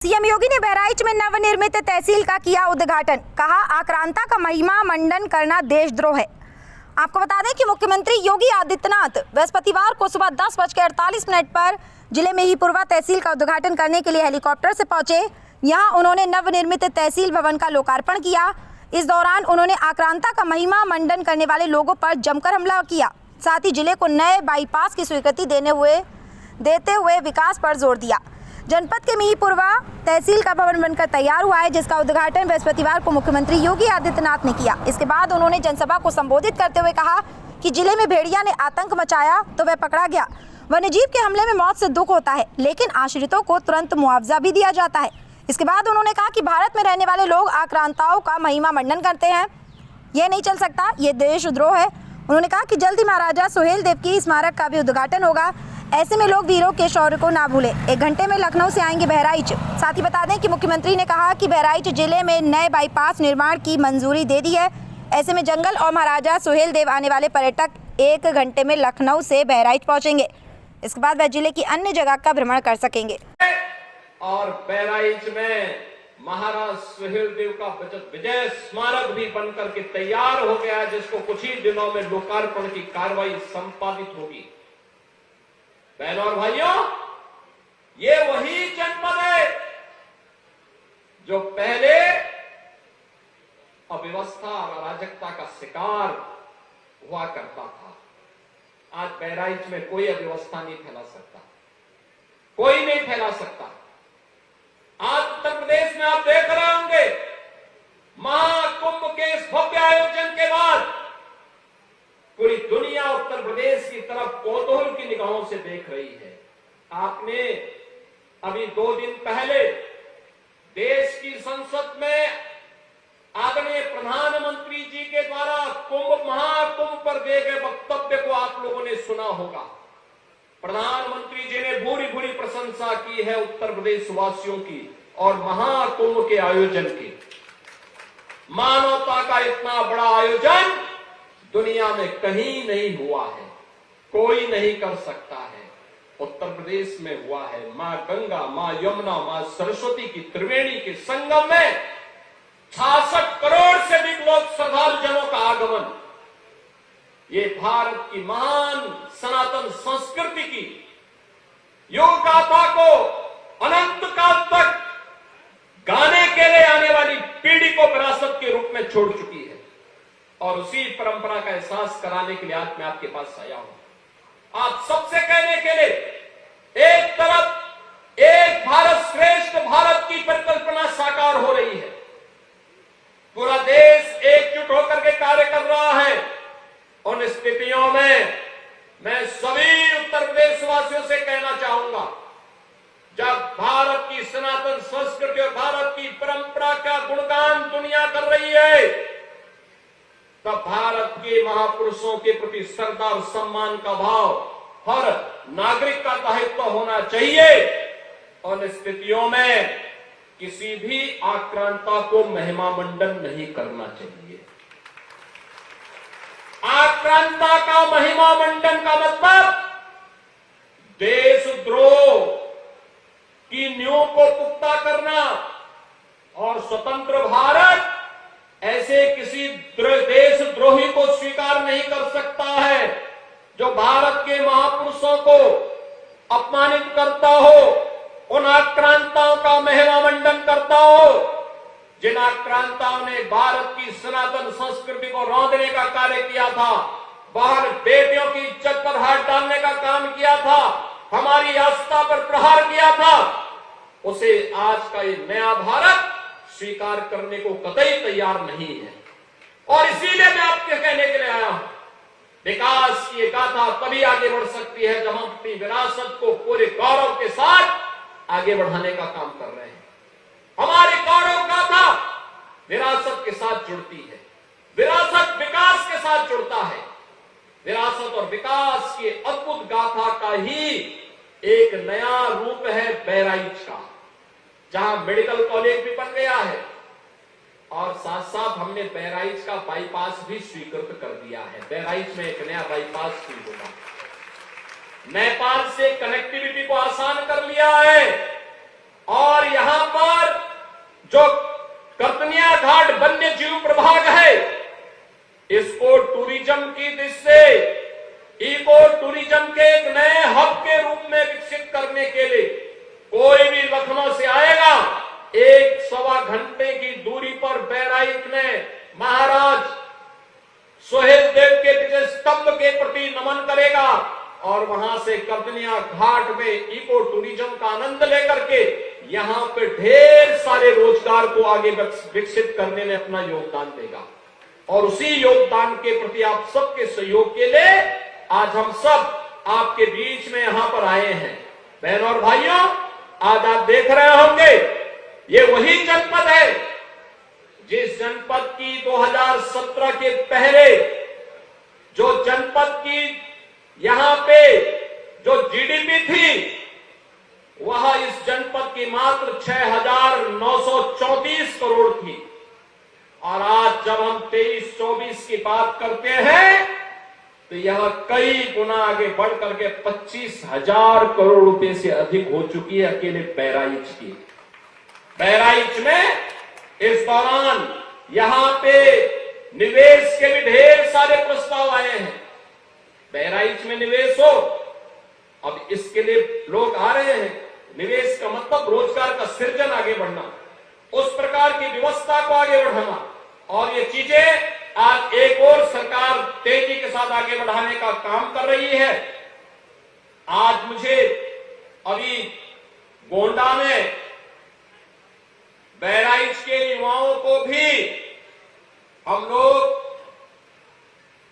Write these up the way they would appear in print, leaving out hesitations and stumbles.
CM योगी ने बहराइच में नवनिर्मित तहसील का किया उद्घाटन। कहा, आक्रांता का महिमा मंडन करना देशद्रोह है। आपको बता दें कि मुख्यमंत्री योगी आदित्यनाथ बृहस्पतिवार को सुबह 10:48 पर जिले में ही पुरवा तहसील का उद्घाटन करने के लिए हेलीकॉप्टर से पहुंचे। यहां उन्होंने नवनिर्मित तहसील भवन का लोकार्पण किया। इस दौरान उन्होंने आक्रांता का महिमा मंडन करने वाले लोगों पर जमकर हमला किया। साथ ही जिले को नए बाईपास की स्वीकृति देते हुए विकास पर जोर दिया। जनपद के मिहीपुरवा तहसील का भवन बनकर तैयार हुआ है, जिसका उद्घाटन बृहस्पतिवार को मुख्यमंत्री योगी आदित्यनाथ ने किया। इसके बाद उन्होंने जनसभा को संबोधित करते हुए कहा कि जिले में भेड़िया ने आतंक मचाया तो वह पकड़ा गया। वन्यजीव के हमले में मौत से दुख होता है, लेकिन आश्रितों को तुरंत मुआवजा भी दिया जाता है। इसके बाद उन्होंने कहा कि भारत में रहने वाले लोग आक्रांताओं का महिमा मंडन करते हैं, ये नहीं चल सकता, ये देशद्रोह है। उन्होंने कहा कि जल्द ही महाराजा सुहेलदेव की स्मारक का भी उद्घाटन होगा। ऐसे में लोग वीरों के शौर्य को ना भूलें। 1 घंटे में लखनऊ से आएंगे बहराइच। साथ ही बता दें कि मुख्यमंत्री ने कहा कि बहराइच जिले में नए बाईपास निर्माण की मंजूरी दे दी है। ऐसे में जंगल और महाराजा सुहेलदेव आने वाले पर्यटक 1 घंटे में लखनऊ से बहराइच पहुंचेंगे। इसके बाद वह जिले की अन्य जगह का भ्रमण कर सकेंगे। और बहराइच में महाराज सुहेलदेव का विजय स्मारक भी बनकर के तैयार हो गया, जिसको कुछ ही दिनों में लोकार्पण की कार्रवाई संपादित होगी। बहनों और भाइयों, ये वही जनपद है जो पहले अव्यवस्था और अराजकता का शिकार हुआ करता था। आज बहराइच में कोई अव्यवस्था नहीं फैला सकता, कोई नहीं फैला सकता। आज उत्तर प्रदेश में आप देख रहे होंगे, महाकुंभ के इस भव्य आयोजन के बाद पूरी दुनिया उत्तर प्रदेश की तरफ कौतूहल की निगाहों से देख रही है। आपने अभी 2 दिन पहले देश की संसद में आदरणीय प्रधानमंत्री जी के द्वारा महाकुंभ पर दिए गए वक्तव्य को आप लोगों ने सुना होगा। प्रधानमंत्री जी ने भूरी भूरी प्रशंसा की है उत्तर प्रदेश वासियों की और महाकुंभ के आयोजन की। मानवता का इतना बड़ा आयोजन दुनिया में कहीं नहीं हुआ है, कोई नहीं कर सकता है। उत्तर प्रदेश में हुआ है। मां गंगा, मां यमुना, मां सरस्वती की त्रिवेणी के संगम में 66 करोड़ से अधिक लोग श्रद्धालु जनों का आगमन। ये भारत की महान सनातन संस्कृति की योग गाथा को अनंत काल तक गाने के लिए आने वाली पीढ़ी को विरासत के रूप में छोड़ चुकी है। और उसी परंपरा का एहसास कराने के लिए आज मैं आपके पास आया हूं। आप सबसे कहने के लिए, एक तरफ एक भारत श्रेष्ठ भारत की परिकल्पना साकार हो रही है, पूरा देश एकजुट होकर के कार्य कर रहा है। उन स्थितियों में मैं सभी उत्तर प्रदेश वासियों से कहना चाहूंगा, जब भारत की सनातन संस्कृति और भारत की परंपरा का गुणगान दुनिया कर रही है, तब भारत के महापुरुषों के प्रति श्रद्धा और सम्मान का भाव हर नागरिक का दायित्व होना चाहिए। उन स्थितियों में किसी भी आक्रांता को महिमा मंडन नहीं करना चाहिए। आक्रांता का महिमा मंडन का मतलब देशद्रोह की नींव को पुख्ता करना। और स्वतंत्र भारत ऐसे किसी देशद्रोही को स्वीकार नहीं कर सकता है जो भारत के महापुरुषों को अपमानित करता हो, उन आक्रांताओं का महिमा मंडन करता हो, जिन आक्रांताओं ने भारत की सनातन संस्कृति को रौंदने का कार्य किया था, बाहर बेटियों की इज्जत पर हाथ डालने का काम किया था, हमारी आस्था पर प्रहार किया था, उसे आज का ये नया भारत स्वीकार करने को कतई तैयार नहीं है। और इसीलिए मैं आपके कहने के लिए आया हूं, विकास की गाथा तभी आगे बढ़ सकती है जब हम अपनी विरासत को पूरे गौरव के साथ आगे बढ़ाने का काम कर रहे हैं। हमारी गौरव गाथा विरासत के साथ जुड़ती है, विरासत विकास के साथ जुड़ता है। विरासत और विकास की अद्भुत गाथा का ही एक नया रूप है बहराइच का, जहां मेडिकल कॉलेज भी बन गया है और साथ साथ हमने बहराइच का बाईपास भी स्वीकृत कर दिया है। बहराइच में एक नया बाईपास भी होगा। नेपाल से कनेक्टिविटी को आसान कर लिया है और यहां पर जो करतनिया घाट वन्य जीव प्रभाग है, इसको टूरिज्म की दृष्टि से इको टूरिज्म के एक नए हब के रूप में विकसित करने के लिए कोई भी लखनऊ से आएगा, 1-1.25 घंटे की दूरी पर बहराइच में महाराज सोहेल देव के विजय स्तंभ के प्रति नमन करेगा और वहां से करतनिया घाट में इको टूरिज्म का आनंद लेकर के यहां पे ढेर सारे रोजगार को आगे विकसित करने में अपना योगदान देगा। और उसी योगदान के प्रति आप सबके सहयोग के लिए आज हम सब आपके बीच में यहां पर आए हैं। बहनों और भाइयों, आज आप देख रहे होंगे ये वही जनपद है जिस जनपद की 2017 के पहले जो जनपद की यहां पे जो जीडीपी थी वह इस जनपद की मात्र 6,934 करोड़ थी। और आज जब हम 23-24 की बात करते हैं तो यह कई गुना आगे बढ़ करके 25,000 करोड़ रुपए से अधिक हो चुकी है अकेले बहराइच की। बहराइच में इस दौरान यहां पे निवेश के भी ढेर सारे प्रस्ताव आए हैं। बहराइच में निवेश हो, अब इसके लिए लोग आ रहे हैं। निवेश का मतलब रोजगार का सृजन, आगे बढ़ना, उस प्रकार की व्यवस्था को आगे बढ़ाना, और ये चीजें आज एक और सरकार तेजी के साथ आगे बढ़ाने का काम कर रही है। आज मुझे अभी गोंडा में बहराइच के युवाओं को भी हम लोग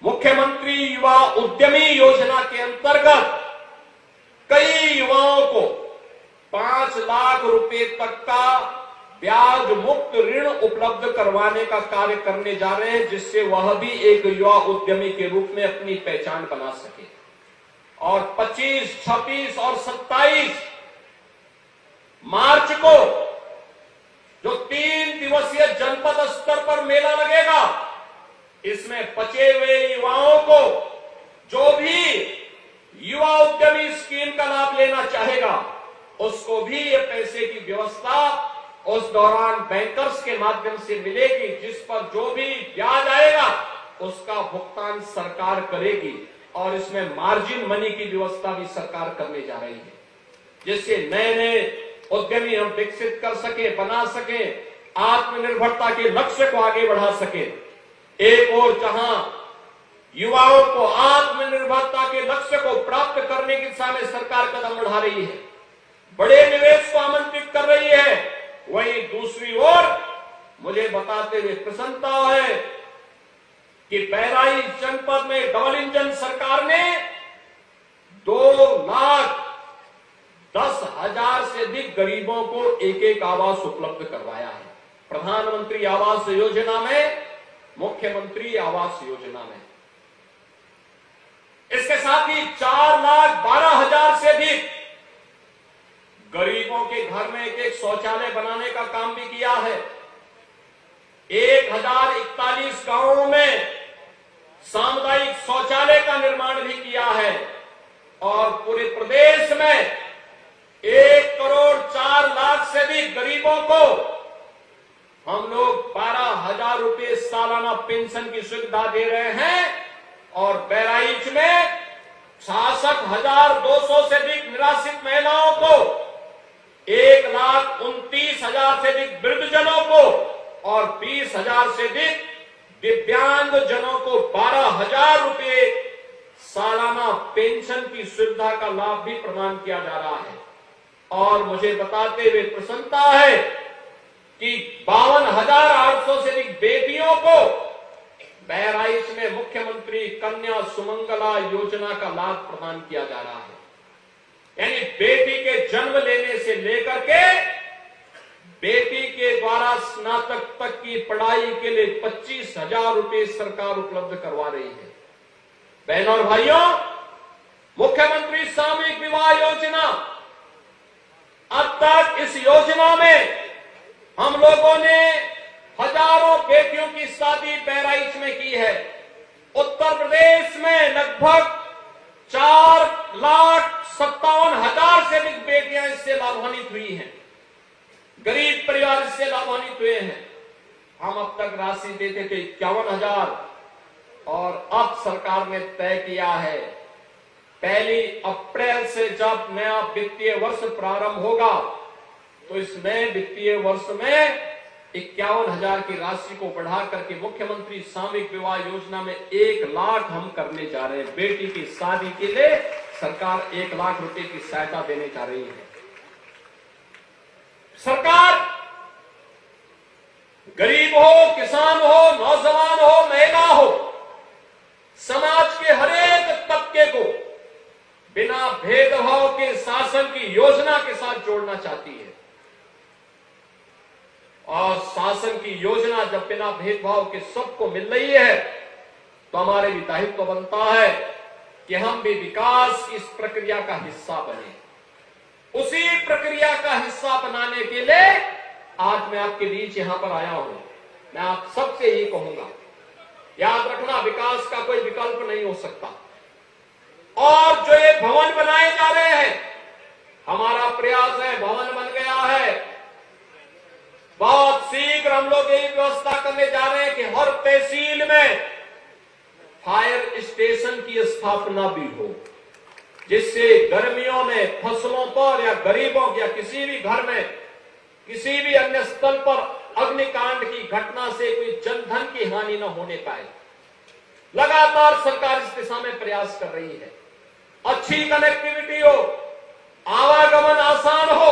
मुख्यमंत्री युवा उद्यमी योजना के अंतर्गत कई युवाओं को 5 लाख रुपए तक का ब्याज मुक्त ऋण उपलब्ध करवाने का कार्य करने जा रहे हैं, जिससे वह भी एक युवा उद्यमी के रूप में अपनी पहचान बना सके। और 25, 26 और 27 मार्च को जो 3 दिवसीय जनपद स्तर पर मेला लगेगा, इसमें बचे हुए युवाओं को जो भी युवा उद्यमी स्कीम का लाभ लेना चाहेगा उसको भी ये पैसे की व्यवस्था उस दौरान बैंकर्स के माध्यम से मिलेगी, जिस पर जो भी ब्याज आएगा उसका भुगतान सरकार करेगी। और इसमें मार्जिन मनी की व्यवस्था भी सरकार करने जा रही है, जिससे नए नए उद्यमी हम विकसित कर सके, बना सके, आत्मनिर्भरता के लक्ष्य को आगे बढ़ा सके। एक और जहां युवाओं को आत्मनिर्भरता के लक्ष्य को प्राप्त करने की दिशा में सरकार कदम बढ़ा रही है, बड़े निवेश को आमंत्रित कर रही है, वहीं दूसरी ओर मुझे बताते हुए प्रसन्नता है कि बहराइच जनपद में डबल इंजन सरकार ने 2,10,000 से अधिक गरीबों को एक आवास उपलब्ध करवाया है। प्रधानमंत्री आवास योजना में, मुख्यमंत्री आवास योजना में। इसके साथ ही 4,12,000 से अधिक गरीबों के घर में एक शौचालय बनाने का काम भी किया है। 1041 गांवों में सामुदायिक शौचालय का निर्माण भी किया है। और पूरे प्रदेश में 1,04,00,000 से अधिक गरीबों को हम लोग 12,000 रुपए सालाना पेंशन की सुविधा दे रहे हैं। और बहराइच में 66,200 से अधिक निराश्रित महिलाओं को, 1,29,000 से अधिक वृद्धजनों को और 20,000 से अधिक दिव्यांग जनों को 12,000 रुपए सालाना पेंशन की सुविधा का लाभ भी प्रदान किया जा रहा है। और मुझे बताते हुए प्रसन्नता है कि 52,800 से अधिक बेटियों को बहराइच में मुख्यमंत्री कन्या सुमंगला योजना का लाभ प्रदान किया जा रहा है। यानी बेटी के जन्म लेने से लेकर के बेटी के द्वारा स्नातक तक की पढ़ाई के लिए 25,000 रुपए सरकार उपलब्ध करवा रही है। बहनों और भाइयों, मुख्यमंत्री सामूहिक विवाह योजना, अब तक इस योजना में हम लोगों ने हजारों बेटियों की शादी बहराइच में की है। उत्तर प्रदेश में लगभग 4,57,000 से अधिक बेटियां इससे लाभान्वित हुई हैं। गरीब परिवार इससे लाभान्वित हुए हैं। हम अब तक राशि देते थे 51,000 और अब सरकार ने तय किया है 1 अप्रैल से जब नया वित्तीय वर्ष प्रारंभ होगा तो इस नए वित्तीय वर्ष में 51,000 की राशि को बढ़ा करके मुख्यमंत्री सामूहिक विवाह योजना में 1 लाख हम करने जा रहे हैं। बेटी की शादी के लिए सरकार 1 लाख रुपए की सहायता देने जा रही है। सरकार गरीब हो, किसान हो, नौजवान हो, महिला हो, समाज के हरेक तबके को बिना भेदभाव के शासन की योजना के साथ जोड़ना चाहती है। और शासन की योजना जब बिना भेदभाव के सबको मिल रही है तो हमारे भी दायित्व बनता है कि हम भी विकास की इस प्रक्रिया का हिस्सा बने। उसी प्रक्रिया का हिस्सा बनाने के लिए आज मैं आपके बीच यहां पर आया हूं। मैं आप सबसे यही कहूंगा, याद रखना विकास का कोई विकल्प नहीं हो सकता। और जो ये भवन बनाए जा रहे हैं, हमारा प्रयास है, भवन बन गया है, बहुत शीघ्र हम लोग यही व्यवस्था करने जा रहे हैं कि हर तहसील में फायर स्टेशन की स्थापना भी हो, जिससे गर्मियों में फसलों पर या गरीबों या किसी भी घर में किसी भी अन्य स्थल पर अग्निकांड की घटना से कोई जनधन की हानि न होने पाए। लगातार सरकार इस दिशा में प्रयास कर रही है। अच्छी कनेक्टिविटी हो, आवागमन आसान हो,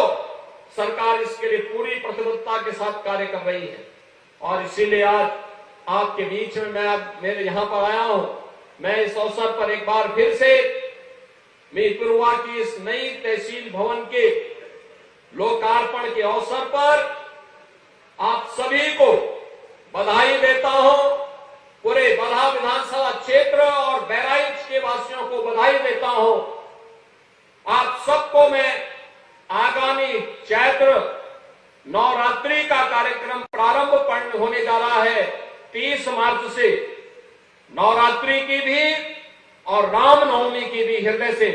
सरकार इसके लिए पूरी प्रतिबद्धता के साथ कार्य कर रही है। और इसीलिए आज आपके बीच में मैं यहां पर आया हूं। मैं इस अवसर पर एक बार फिर से मीरपुरवा की इस नई तहसील भवन के लोकार्पण के अवसर पर आप सभी को बधाई देता हूं। पूरे बलहा विधानसभा क्षेत्र और बहराइच के वासियों को बधाई देता हूं। आप सबको मैं आगामी चैत्र नवरात्रि का कार्यक्रम प्रारंभ होने जा रहा है 30 मार्च से, नवरात्रि की भी और रामनवमी की भी हृदय से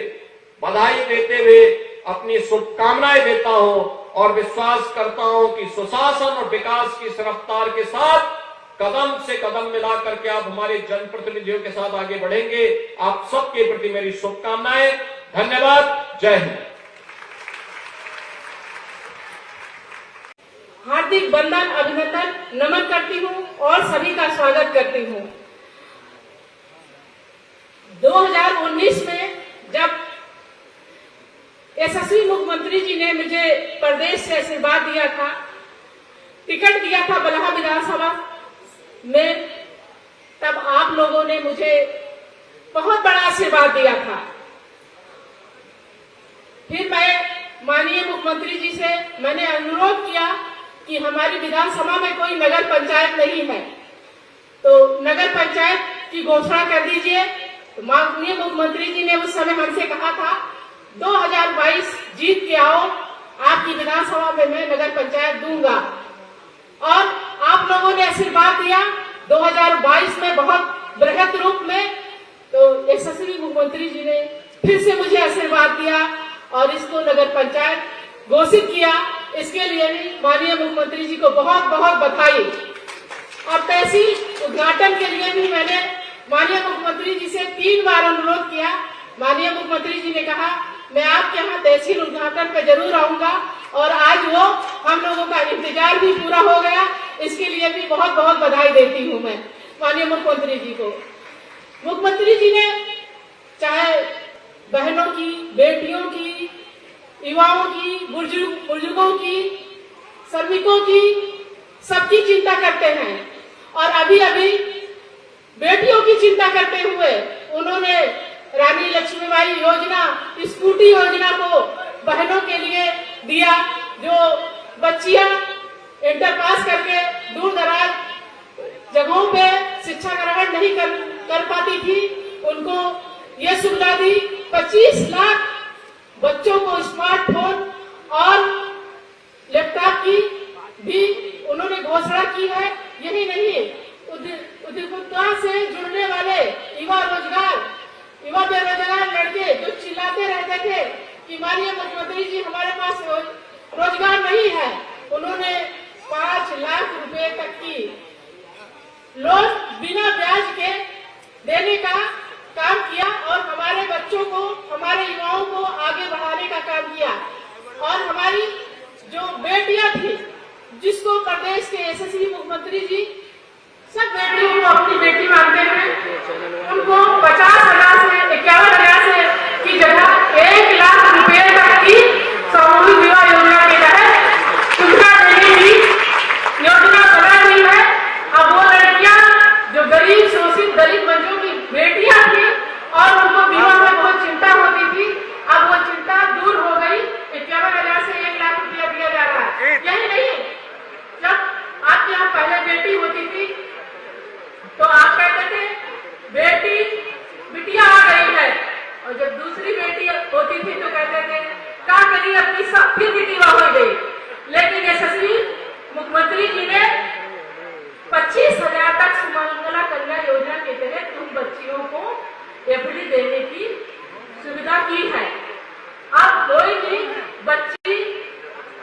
बधाई देते हुए अपनी शुभकामनाएं देता हूं और विश्वास करता हूं कि सुशासन और विकास की इस रफ्तार के साथ कदम से कदम मिलाकर के आप हमारे जनप्रतिनिधियों के साथ आगे बढ़ेंगे। आप सबके प्रति मेरी शुभकामनाएं। धन्यवाद। जय हिंद। हार्दिक वंदन, अभिनंदन, नमन करती हूँ और सभी का स्वागत करती हूँ। 2019 में जब यशस्वी मुख्यमंत्री जी ने मुझे प्रदेश से आशीर्वाद दिया था, टिकट दिया था बलहा विधानसभा में, तब आप लोगों ने मुझे बहुत बड़ा आशीर्वाद दिया था। फिर मैं माननीय मुख्यमंत्री जी से मैंने अनुरोध किया कि हमारी विधानसभा में कोई नगर पंचायत नहीं है, तो नगर पंचायत की घोषणा कर दीजिए। तो माननीय मुख्यमंत्री जी ने उस समय हमसे कहा था 2022 जीत के आओ, आपकी विधानसभा में मैं नगर पंचायत दूंगा। और आप लोगों ने आशीर्वाद दिया 2022 में बहुत बृहद रूप में। तो यशस्वी मुख्यमंत्री जी ने फिर से मुझे आशीर्वाद दिया और इसको नगर पंचायत घोषित किया। इसके लिए भी माननीय मुख्यमंत्री जी को बहुत बहुत बधाई। और तहसील उद्घाटन के लिए भी मैंने माननीय मुख्यमंत्री जी से 3 बार अनुरोध किया। माननीय मुख्यमंत्री जी ने कहा मैं आपके यहाँ तहसील उद्घाटन पे जरूर आऊंगा, और आज वो हम लोगों का इंतजार भी पूरा हो गया। इसके लिए भी बहुत बहुत बधाई देती हूँ मैं माननीय मुख्यमंत्री जी को। मुख्यमंत्री जी ने चाहे बहनों की, बेटियों की, युवाओं की, बुजुर्गों की, श्रमिकों की, सबकी चिंता करते हैं। और अभी अभी बेटियों की चिंता करते हुए उन्होंने रानी लक्ष्मीबाई योजना, स्कूटी योजना को बहनों के लिए दिया। जो बच्चियां इंटर पास करके दूर दराज जगहों पे शिक्षा ग्रहण नहीं कर पाती थी, उनको ये सुविधा दी। 25 लाख बच्चों को स्मार्टफोन और लैपटॉप की भी उन्होंने घोषणा की है। यही नहीं, उद्योगिता से जुड़ने वाले युवा बेरोजगार लड़के जो चिल्लाते रहते थे कि माननीय मुख्यमंत्री जी हमारे पास रोजगार नहीं है, उन्होंने 5 लाख रुपए तक की लोन बिना ब्याज के देने का काम किया और हमारे बच्चों को, हमारे युवाओं को आगे बढ़ाने का काम किया। और हमारी जो बेटियां थी, जिसको प्रदेश के यशस्वी मुख्यमंत्री जी सब बेटियों को अपनी बेटी मानते हैं, उनको 50,000 से 51,000 से की जगह 1 लाख रुपए तक की सामूहिक विवाह योजना के तहत सुविधा देने की योजना बना रही है। अब वो लड़कियां जो गरीब शोषित दलित बच्चों की बेटियां थी और उनको विवाह में बहुत चिंता होती थी, अब वो चिंता दूर हो गई। 51,000 से 1 लाख रुपया दिया जा रहा है। यही नहीं, जब आपके यहाँ पहले बेटी होती थी तो आप कहते थे बेटी बिटिया आ गई है, और जब दूसरी बेटी होती थी तो कहते थे क्या करी अपनी सब फिर बिटिया हो गई। लेकिन यशस्वी मुख्यमंत्री जी ने 25,000 तक सुमंगला कन्या योजना के तहत उन बच्चियों को एफडी देने की सुविधा की है। अब कोई भी बच्ची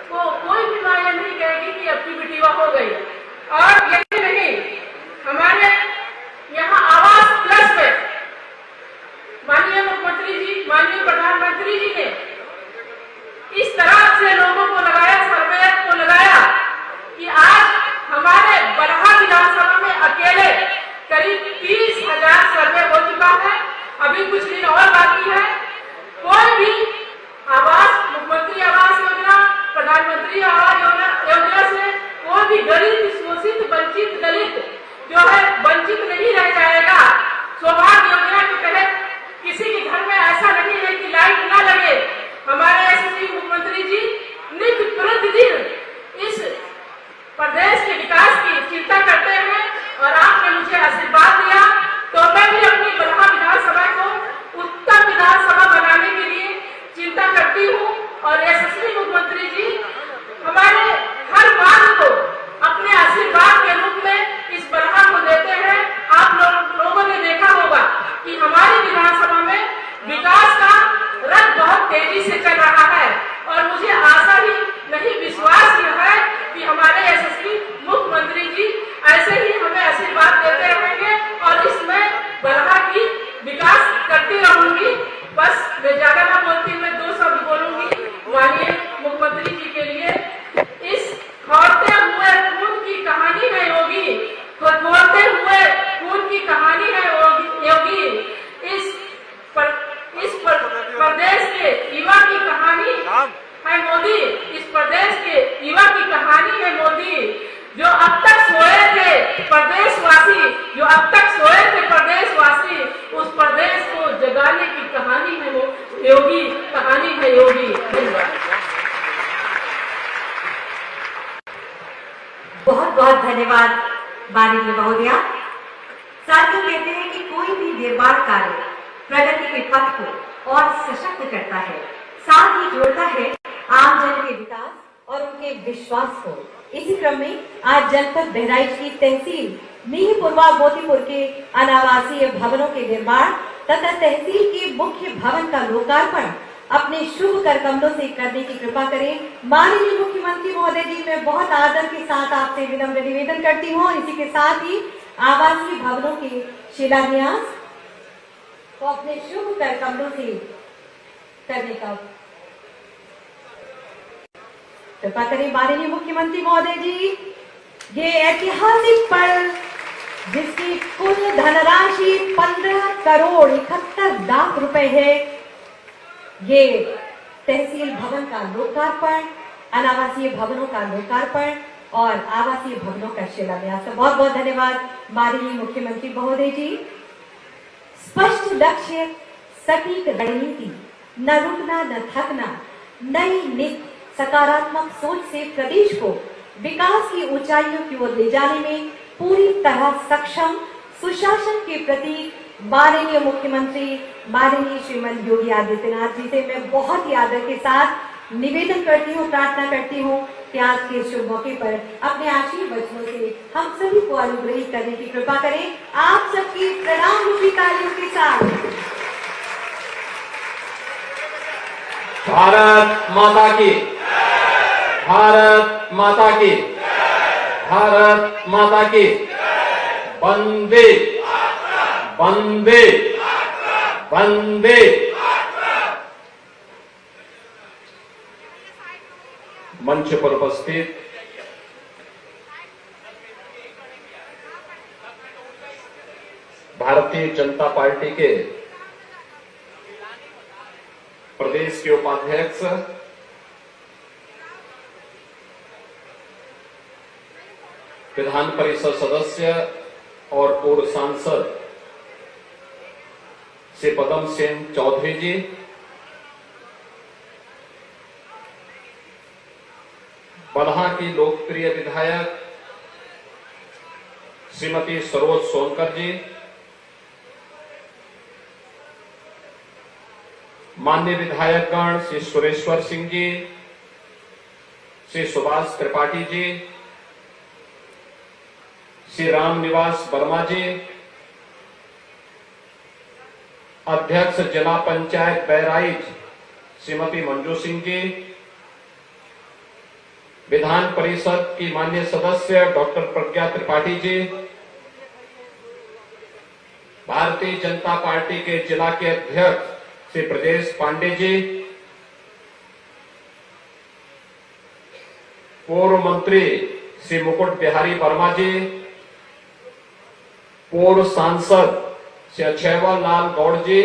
को कोई भी माँ नहीं कहेगी कि अपनी बिटिया हो गई। और यही नहीं, हमारे यहाँ आवास प्लस में माननीय मुख्यमंत्री जी, माननीय प्रधानमंत्री जी ने इस तरह से लोगों को लगाया, सर्वे को लगाया कि आज हमारे बरहा विधानसभा में अकेले करीब 30,000 सर्वे हो चुका है। अभी कुछ दिन और बाकी है। कोई भी आवास, मुख्यमंत्री आवास योजना, प्रधानमंत्री आवास योजना से कोई भी गरीब, शोषित, वंचित दलित जो है वंचित नहीं रह जाएगा। सौभाग्य योजना के तहत किसी के घर में ऐसा नहीं है कि लाइट ना लगे। हमारे यशस्वी मुख्यमंत्री जी नित्य प्रतिदिन इस प्रदेश के विकास की चिंता करते हैं और आपने मुझे आशीर्वाद दिया तो मैं भी अपनी बरहा विधानसभा को उत्तम विधानसभा बनाने के लिए चिंता करती हूँ। और यशस्वी मुख्यमंत्री जी हमारे हर मांग को अपने आशीर्वाद के रूप में इस बरहा को देते हैं। आप लोगों ने देखा होगा कि हमारी विधानसभा में विकास का रथ बहुत तेजी से चल रहा है और मुझे आशा ही नहीं, विश्वास यह है कि हमारे यशस्वी मुख्यमंत्री जी ऐसे ही हमें आशीर्वाद देते रहेंगे और इसमें बरहा की विकास करती रहूंगी। बस मैं ज्यादा ना बोलती, मैं 2 शब्द बोलूंगी माननीय मुख्यमंत्री जी के लिए। इस खोलते हुए खून की कहानी है योगी, खोलते हुए खून की कहानी है योगी। इस प्रदेश के युवा की कहानी है मोदी, इस प्रदेश के युवा की कहानी है मोदी। जो अब तक सोए थे प्रदेशवासी, जो अब तक सोए थे प्रदेशवासी, उस प्रदेश को जगाने की कहानी है वो योगी, कहानी है योगी। बहुत बहुत धन्यवाद माननीय महोदया। साथियों, कहते हैं कि कोई भी निर्माण कार्य प्रगति के पथ को और सशक्त करता है, साथ ही जोड़ता है आम जन के विकास और उनके विश्वास को। इसी क्रम में आज जनपद बहराइच की तहसील मिहींपुरवा मोतीपुर के अनावासीय भवनों के निर्माण तथा तहसील के मुख्य भवन का लोकार्पण अपने शुभ कर कमलों से करने की कृपा करें। माननीय मुख्यमंत्री महोदय जी, मैं बहुत आदर के साथ आपसे विनम्र निवेदन करती हूँ। इसी के साथ ही आवासीय भवनों के शिलान्यास को अपने शुभ कर कमलों से करने का कृपा करें। माननीय मुख्यमंत्री महोदय जी, ये ऐतिहासिक पल जिसकी कुल धनराशि 15 करोड़ 71 लाख रुपए है, ये तहसील भवन का लोकार्पण, अनावासीय भवनों का लोकार्पण और आवासीय भवनों का शिलान्यास। बहुत बहुत धन्यवाद माननीय मुख्यमंत्री महोदय जी। स्पष्ट लक्ष्य, सटीक रणनीति, न रुकना न थकना, नई नित सकारात्मक सोच से प्रदेश को विकास की ऊंचाइयों की ओर ले जाने में पूरी तरह सक्षम सुशासन के प्रतीक माननीय मुख्यमंत्री माननीय श्रीमान योगी आदित्यनाथ जी से मैं बहुत ही आदर के साथ निवेदन करती हूँ, प्रार्थना करती हूँ कि आज के शुभ मौके पर अपने आशीर्वाद वचनों से हम सभी को अनुग्रहित करने की कृपा करें। आप सबकी प्रणाम रूपी तालियों के साथ। भारत माता की, भारत माता की, भारत माता की वंदे वंदे वंदे। मंच पर उपस्थित भारतीय जनता पार्टी के प्रदेश के उपाध्यक्ष विधान परिषद सदस्य और पूर्व सांसद श्री पदम सिंह चौधरी जी, बलहा की लोकप्रिय विधायक श्रीमती सरोज सोनकर जी, माननीय विधायकगण श्री सुरेश्वर सिंह जी, श्री सुभाष त्रिपाठी जी, श्री रामनिवास वर्मा जी, अध्यक्ष जिला पंचायत बहराइच श्रीमती मंजू सिंह जी, विधान परिषद की माननीय सदस्य डॉक्टर प्रज्ञा त्रिपाठी जी, भारतीय जनता पार्टी के जिला के अध्यक्ष श्री ब्रजेश पांडे जी, पूर्व मंत्री श्री मुकुट बिहारी वर्मा जी, पूर्व सांसद श्री अक्षयवर लाल गौड़ जी,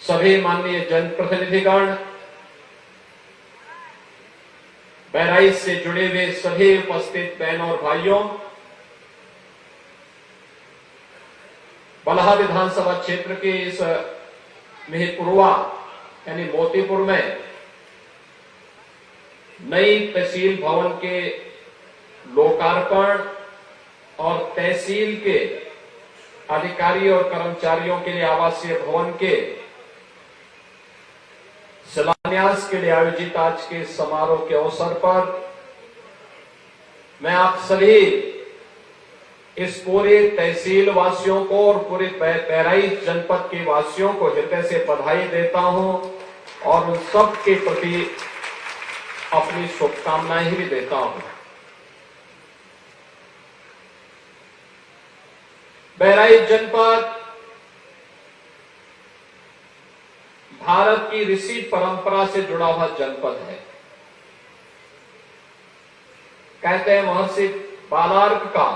सभी माननीय जनप्रतिनिधिगण, बहराइच से जुड़े हुए सभी उपस्थित बहनों और भाइयों, बलहा विधानसभा क्षेत्र के इस मेहपुरवा यानी मोतीपुर में नई तहसील भवन के लोकार्पण और तहसील के अधिकारी और कर्मचारियों के लिए आवासीय भवन के शिलान्यास के लिए आयोजित आज के समारोह के अवसर पर मैं आप सभी इस पूरे तहसील वासियों को और पूरे बहराइच जनपद के वासियों को हृदय से बधाई देता हूं और उन सब के प्रति अपनी शुभकामनाएं भी देता हूं। बहराइच जनपद भारत की ऋषि परंपरा से जुड़ा हुआ जनपद है। कहते हैं महर्षि बालार्क का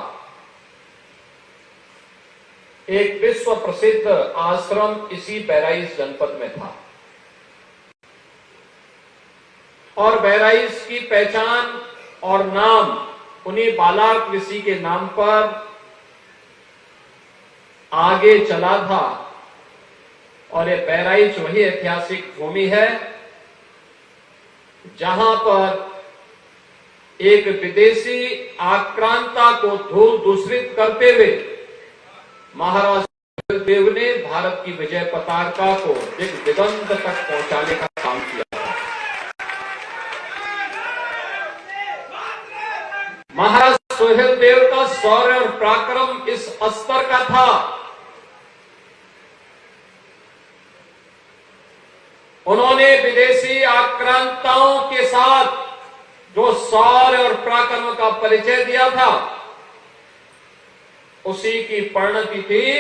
एक विश्व प्रसिद्ध आश्रम इसी बहराइच जनपद में था और बहराइच की पहचान और नाम उन्हीं बालार्क ऋषि के नाम पर आगे चला था और ये बहराइच वही ऐतिहासिक भूमि है जहां पर एक विदेशी आक्रांता को धूल दूषित करते हुए महाराज देव ने भारत की विजय पताका को दिगंत तक पहुंचाने का काम किया था। महाराज सुहेल देव का शौर्य और पराक्रम इस स्तर का था, उन्होंने विदेशी आक्रांताओं के साथ जो शौर्य और पराक्रम का परिचय दिया था उसी की परिणति थी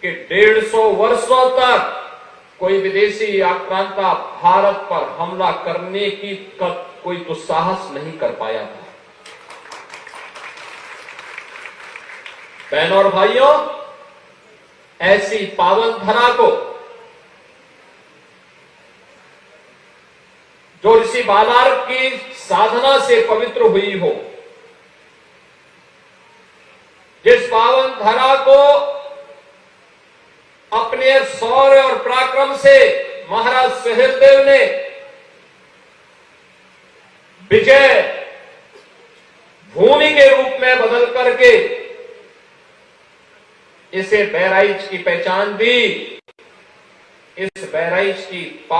कि 150 वर्षों तक कोई विदेशी आक्रांता भारत पर हमला करने की कोई दुस्साहस नहीं कर पाया था। बहनों और भाइयों, ऐसी पावन धरा को जो ऋषि बालार्क की साधना से पवित्र हुई हो, जिस पावन धरा को अपने शौर्य और पराक्रम से महाराज सुहेलदेव ने विजय भूमि के रूप में बदल करके इसे बहराइच की पहचान दी, इस बहराइच की